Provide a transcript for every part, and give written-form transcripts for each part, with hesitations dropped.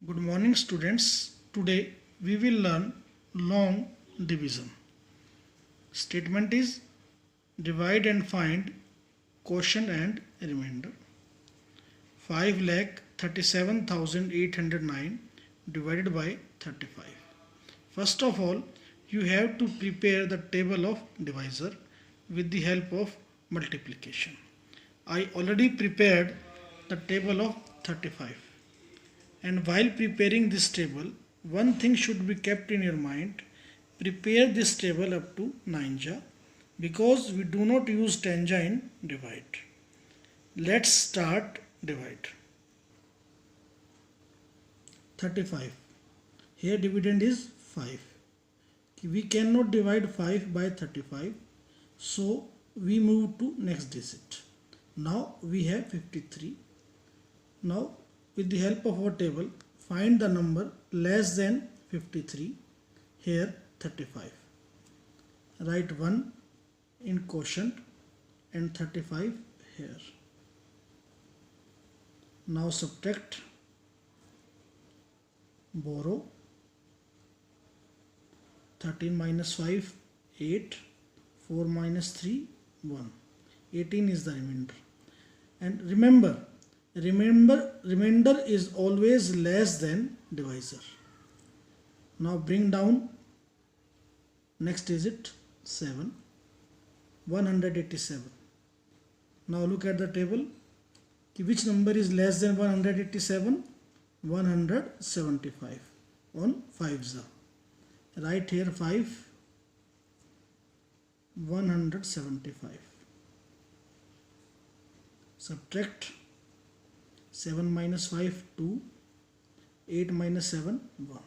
Good morning students. Today we will learn long division. Statement is divide and find quotient and remainder. 5,37,809 divided by 35. First of all, you have to prepare the table of divisor with the help of multiplication. I already prepared the table of 35. And while preparing this table, one thing should be kept in your mind. Prepare this table up to 9 because we do not use 10 in divide. Let's start divide. 35. Here dividend is 5. We cannot divide 5 by 35. So we move to next digit. Now we have 53. Now with the help of our table, find the number less than 53. Here 35. Write 1 in quotient and 35 here. Now subtract, borrow. 13 minus 5, 8. 4 minus 3, 1. 18 is the remainder. And remainder is always less than divisor. Now bring down next digit 7, 187. Now look at the table. Which number is less than 187? 175 on 5s. Write here 5, 175. Subtract 7 minus 5, 2. 8 minus 7, 1.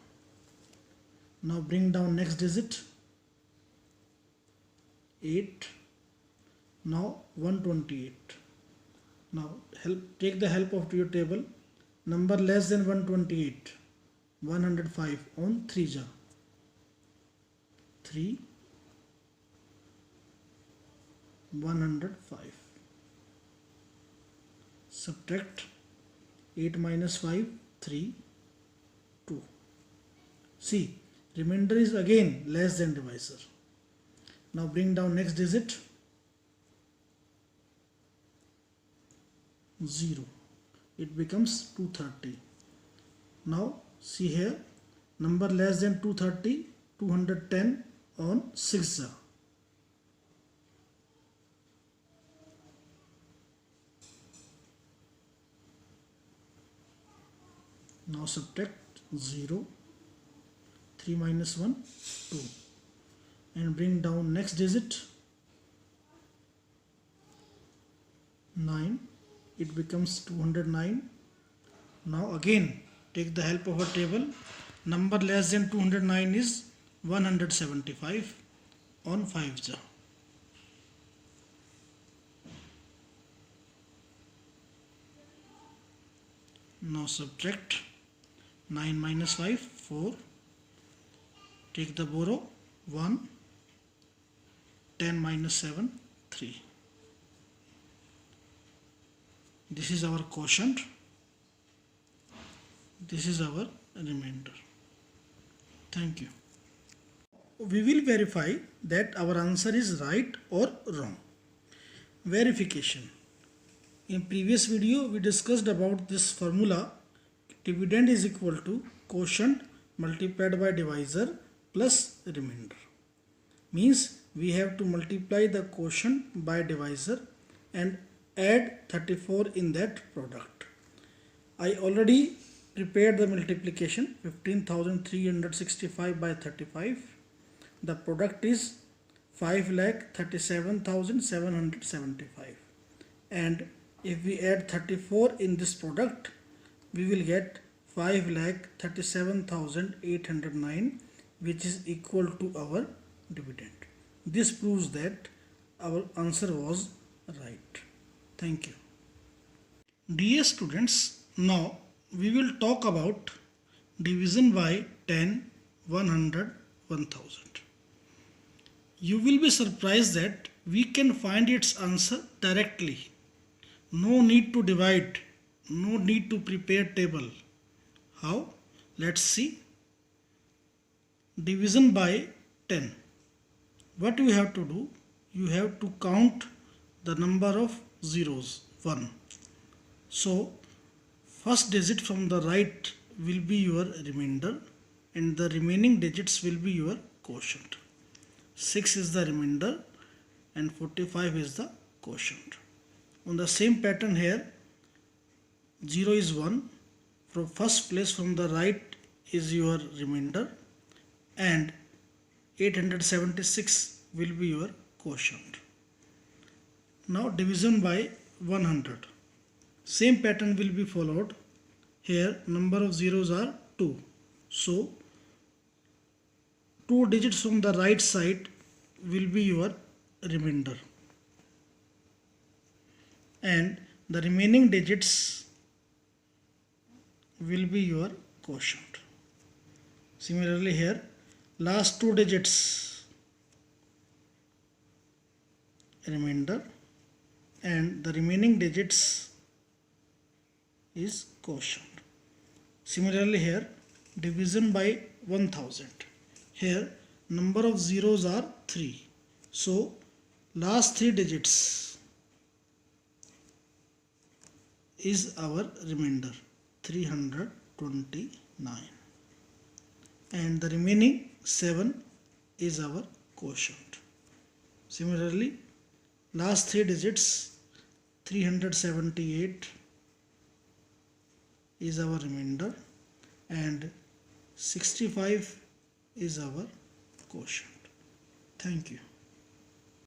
Now bring down next digit 8. Now 128. Now take the help of your table. Number less than 128, 105 on 3s. 3, 105. Subtract 8 minus 5, 3, 2. See, remainder is again less than divisor. Now bring down next digit 0. It becomes 230. Now see here, number less than 230, 210 on 6s. Now subtract 0. 3 minus 1, 2. And bring down next digit 9. It becomes 209. Now again take the help of a table. Number less than 209 is 175 on 5s. Now subtract 9 minus 5, 4. Take the borrow 1. 10 minus 7, 3. This is our quotient. This is our remainder. Thank you. We will verify that our answer is right or wrong. Verification. In previous video we discussed about this formula. Dividend is equal to quotient multiplied by divisor plus remainder. Means we have to multiply the quotient by divisor and add 34 in that product. I already prepared the multiplication. 15,365 by 35. The product is 5,37,775. And if we add 34 in this product, we will get 5,37,809, which is equal to our dividend. This proves that our answer was right. Thank you. Dear students, now we will talk about division by 10, 100, 1000. You will be surprised that we can find its answer directly. No need to divide, no need to prepare table. How? Let's see. Division by 10. What you have to do? You have to count the number of zeros, 1. So first digit from the right will be your remainder and the remaining digits will be your quotient. 6 is the remainder and 45 is the quotient. On the same pattern here, 0 is 1. From first place from the right is your remainder and 876 will be your quotient. Now division by 100. Same pattern will be followed. Here number of zeros are 2. So 2 digits from the right side will be your remainder and the remaining digits will be your quotient. Similarly here, last 2 digits remainder and the remaining digits is quotient. Similarly here, division by 1000. Here number of zeros are 3. So last 3 digits is our remainder, 329, and the remaining 7 is our quotient. Similarly, last 3 digits, 378 is our remainder and 65 is our quotient. Thank you.